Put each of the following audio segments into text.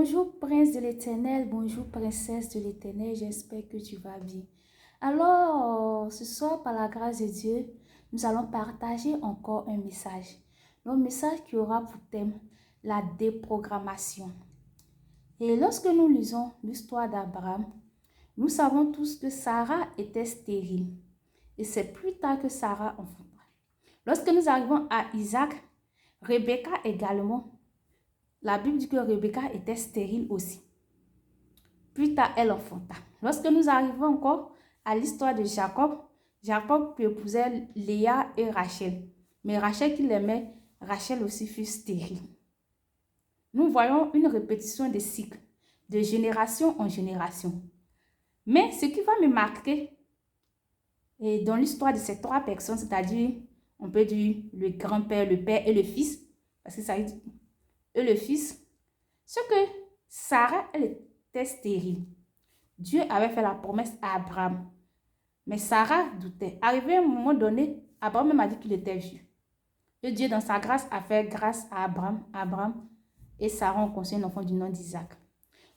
Bonjour prince de l'Éternel, bonjour princesse de l'Éternel, j'espère que tu vas bien. Alors, ce soir, par la grâce de Dieu, nous allons partager encore un message. Le message qui aura pour thème la déprogrammation. Et lorsque nous lisons l'histoire d'Abraham, nous savons tous que Sarah était stérile. Et c'est plus tard que Sarah enfanta. Lorsque nous arrivons à Isaac, Rebecca également, la Bible dit que Rebecca était stérile aussi. Plus tard, elle enfanta. Lorsque nous arrivons encore à l'histoire de Jacob, Jacob épousait Léa et Rachel. Mais Rachel qui l'aimait, Rachel aussi fut stérile. Nous voyons une répétition des cycles, de génération en génération. Mais ce qui va me marquer et dans l'histoire de ces trois personnes, c'est-à-dire, on peut dire le grand-père, le père et le fils, parce que ça dit, et le fils, c'est que Sarah, elle était stérile. Dieu avait fait la promesse à Abraham. Mais Sarah doutait. Arrivé à un moment donné, Abraham même a dit qu'il était vieux. Et Dieu, dans sa grâce, a fait grâce à Abraham. Abraham et Sarah ont conçu un enfant du nom d'Isaac.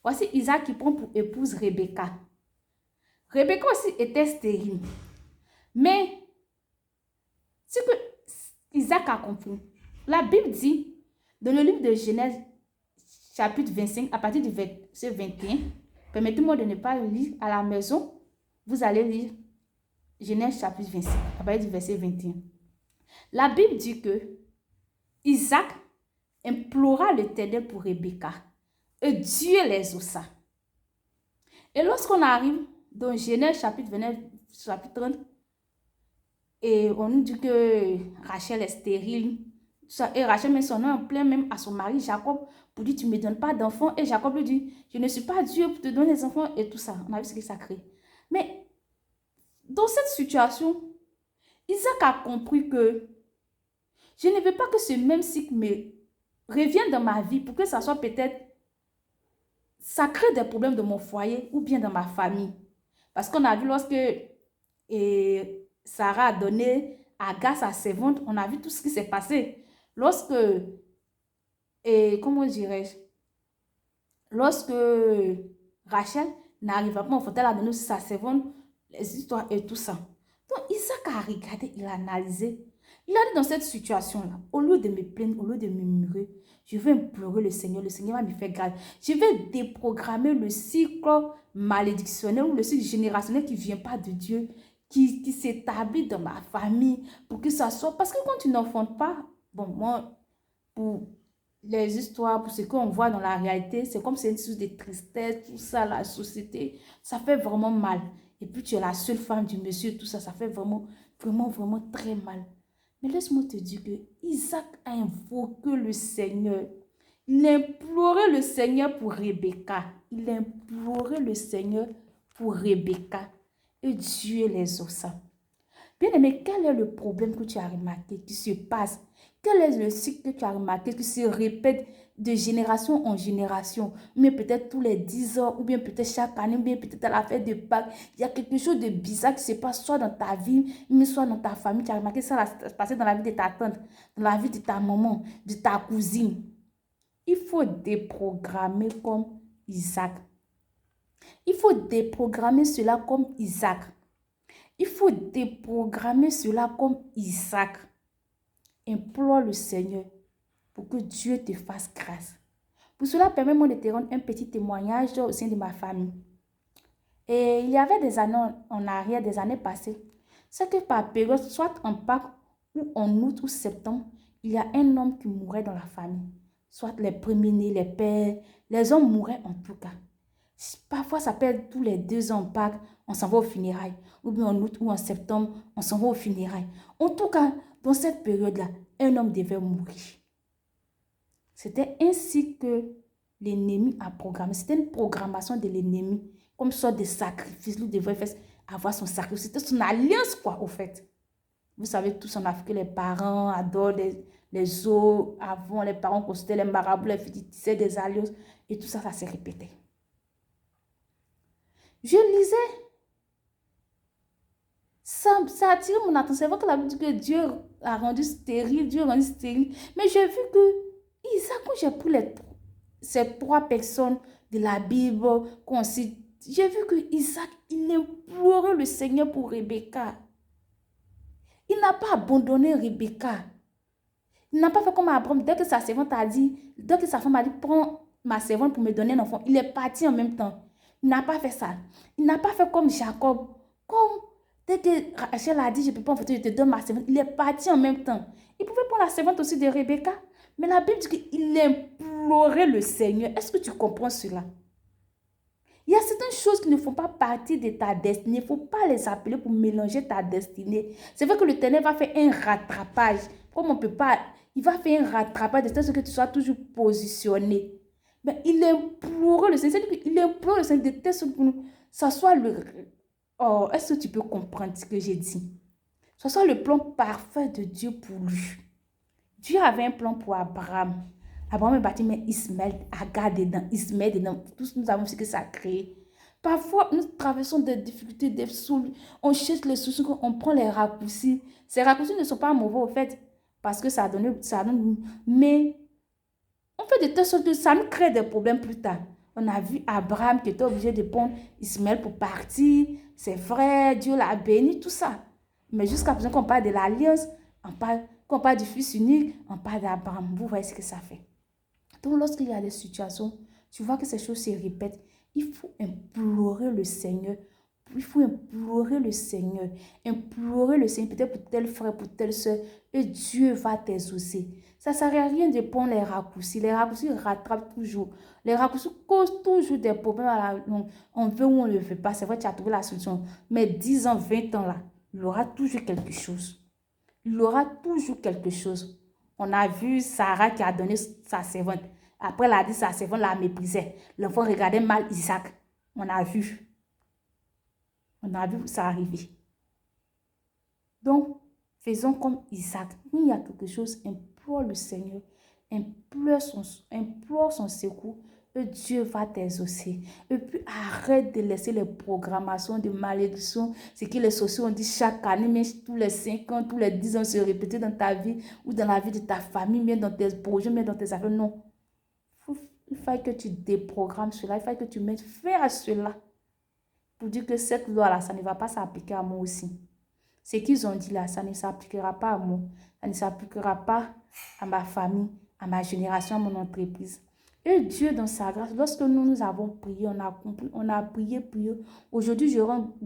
Voici Isaac qui prend pour épouse Rebecca. Rebecca aussi était stérile. Mais ce que Isaac a compris, la Bible dit, dans le livre de Genèse, chapitre 25, à partir du verset 21, permettez-moi de ne pas le lire à la maison, vous allez lire Genèse chapitre 25, à partir du verset 21. La Bible dit que Isaac implora l'Éternel pour Rebecca et Dieu les exauça. Et lorsqu'on arrive dans Genèse chapitre 29, chapitre 30, et on nous dit que Rachel est stérile, et Rachel met son nom en plein même à son mari Jacob pour dire tu ne me donnes pas d'enfants, et Jacob lui dit je ne suis pas Dieu pour te donner des enfants et tout ça. On a vu ce que ça crée. Mais dans cette situation, Isaac a compris que je ne veux pas que ce même cycle me revienne dans ma vie pour que ça soit peut-être, ça crée des problèmes dans mon foyer ou bien dans ma famille. Parce qu'on a vu lorsque Sarah a donné Agar sa servante, on a vu tout ce qui s'est passé. Lorsque, comment dirais-je, lorsque Rachel n'arriva pas, en fait, elle a donné aussi sa servante, les histoires et tout ça. Donc Isaac a regardé, il a analysé. Il a dit dans cette situation-là, au lieu de me plaindre, au lieu de me murmurer, je vais implorer le Seigneur va me faire grâce. Je vais déprogrammer le cycle malédictionnel ou le cycle générationnel qui ne vient pas de Dieu, qui s'établit dans ma famille, pour que ça soit... Parce que quand tu n'enfantes pas, bon, moi, pour les histoires, pour ce qu'on voit dans la réalité, c'est comme c'est une source de tristesse, tout ça, la société, ça fait vraiment mal. Et puis tu es la seule femme du monsieur, tout ça, ça fait vraiment, vraiment, vraiment très mal. Mais laisse-moi te dire que Isaac a invoqué le Seigneur. Il a imploré le Seigneur pour Rebecca. Il a imploré le Seigneur pour Rebecca. Et Dieu les exauça. Bien-aimé, quel est le problème que tu as remarqué qui se passe? Quel est le cycle que tu as remarqué qui se répète de génération en génération? Mais peut-être tous les 10 ans, ou bien peut-être chaque année, ou bien peut-être à la fête de Pâques. Il y a quelque chose de bizarre qui se passe soit dans ta vie, mais soit dans ta famille. Tu as remarqué ça se passer dans la vie de ta tante, dans la vie de ta maman, de ta cousine. Il faut déprogrammer comme Isaac. Il faut déprogrammer cela comme Isaac. Il faut déprogrammer cela comme Isaac. Implore le Seigneur pour que Dieu te fasse grâce. Pour cela, permets-moi de te rendre un petit témoignage au sein de ma famille. Et il y avait des années en arrière, des années passées, c'est que par période, soit en Pâques ou en août ou septembre, il y a un homme qui mourait dans la famille. Soit les premiers-nés, les pères, les hommes mouraient en tout cas. Parfois, ça peut être tous les 2 ans en Pâques, on s'en va aux funérailles. Ou bien en août ou en septembre, on s'en va aux funérailles. En tout cas, dans cette période-là, un homme devait mourir. C'était ainsi que l'ennemi a programmé. C'était une programmation de l'ennemi. Comme sorte de sacrifice. Lui devait avoir son sacrifice. C'était son alliance, quoi, au fait. Vous savez, tous en Afrique, les parents adorent les os. Avant, les parents consultaient les marabouts, les filles tissaient des alliances. Et tout ça, ça s'est répété. Je lisais, ça a attiré mon attention. C'est vrai que la Bible dit que Dieu a rendu stérile, Dieu a rendu stérile. Mais j'ai vu que Isaac, quand j'ai pris ces 3 personnes de la Bible qu'on cite, j'ai vu que Isaac, il implorait le Seigneur pour Rebecca. Il n'a pas abandonné Rebecca. Il n'a pas fait comme Abraham. Dès que sa servante a dit, dès que sa femme a dit, prends ma servante pour me donner un enfant, il est parti en même temps. Il n'a pas fait ça. Il n'a pas fait comme Jacob. Comme dès que Rachel a dit, je ne peux pas en fait, je te donne ma servante, il est parti en même temps. Il pouvait prendre la servante aussi de Rebecca. Mais la Bible dit qu'il implorait le Seigneur. Est-ce que tu comprends cela? Il y a certaines choses qui ne font pas partie de ta destinée. Il ne faut pas les appeler pour mélanger ta destinée. C'est vrai que l'Éternel va faire un rattrapage. Comme on ne peut pas, il va faire un rattrapage de telle sorte que tu sois toujours positionné. Mais il implore le Seigneur. Il implore le Seigneur de telle sorte que ça soit le... Oh, est-ce que tu peux comprendre ce que j'ai dit? Ça soit le plan parfait de Dieu pour lui. Dieu avait un plan pour Abraham. Abraham est bâti, mais Ismaël, Agar dedans, Ismaël dedans. Tous nous avons ce que ça a créé. Parfois, nous traversons des difficultés, des solutions. On cherche les solutions, on prend les raccourcis. Ces raccourcis ne sont pas mauvais, au fait, parce que ça donne. Mais on fait de telle sorte que ça nous crée des problèmes plus tard. On a vu Abraham qui était obligé de prendre Ismaël pour partir. C'est vrai, Dieu l'a béni, tout ça. Mais jusqu'à présent, qu'on parle de l'alliance, qu'on parle du fils unique, on parle d'Abraham. Vous voyez ce que ça fait. Donc, lorsqu'il y a des situations, tu vois que ces choses se répètent, il faut implorer le Seigneur. Il faut implorer le Seigneur. Implorer le Seigneur, peut-être pour tel frère, pour telle soeur, et Dieu va t'exaucer. Ça ne sert à rien de prendre les raccourcis. Les raccourcis rattrapent toujours. Les raccourcis causent toujours des problèmes à la longue. On veut ou on ne le veut pas. C'est vrai, tu as trouvé la solution. Mais 10 ans, 20 ans là, il aura toujours quelque chose. Il aura toujours quelque chose. On a vu Sarah qui a donné sa servante. Après, elle a dit sa servante la méprisait. L'enfant regardait mal Isaac. On a vu. On a vu ça arriver. Donc, faisons comme Isaac. Il y a quelque chose, implore le Seigneur. Implore son secours. Et Dieu va t'exaucer. Et puis, arrête de laisser les programmations de malédiction. Ce que les sorciers ont dit chaque année, mais tous les 5 ans, tous les 10 ans se répéter dans ta vie ou dans la vie de ta famille, même dans tes projets, même dans tes affaires. Non. Il faut que tu déprogrammes cela. Il faut que tu mettes fin à cela. Pour dire que cette loi-là, ça ne va pas s'appliquer à moi aussi. Ce qu'ils ont dit là, ça ne s'appliquera pas à moi. Ça ne s'appliquera pas à ma famille, à ma génération, à mon entreprise. Et Dieu, dans sa grâce, lorsque nous avons prié, on a compris, on a prié. Aujourd'hui, je rends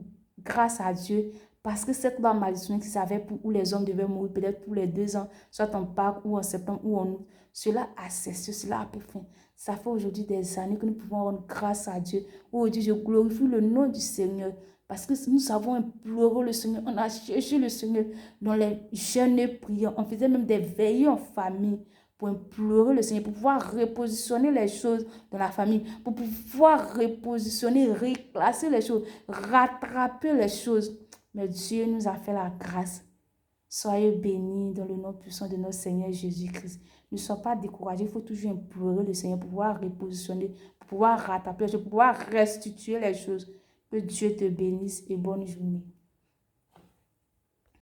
grâce à Dieu parce que cette loi malédictionnelle qui savait pour où les hommes devaient mourir, peut-être tous les 2 ans, soit en Pâques ou en septembre ou en août, cela a cessé, cela a pris fin. Ça fait aujourd'hui des années que nous pouvons rendre grâce à Dieu. Aujourd'hui, je glorifie le nom du Seigneur. Parce que nous avons imploré le Seigneur, on a cherché le Seigneur dans les jeûnes et prières. On faisait même des veillées en famille pour implorer le Seigneur, pour pouvoir repositionner les choses dans la famille, pour pouvoir repositionner, reclasser les choses, rattraper les choses. Mais Dieu nous a fait la grâce. Soyez bénis dans le nom puissant de notre Seigneur Jésus-Christ. Ne sois pas découragé, il faut toujours implorer le Seigneur pour pouvoir repositionner, pour pouvoir rattraper les choses, pour pouvoir restituer les choses. Que Dieu te bénisse et bonne journée.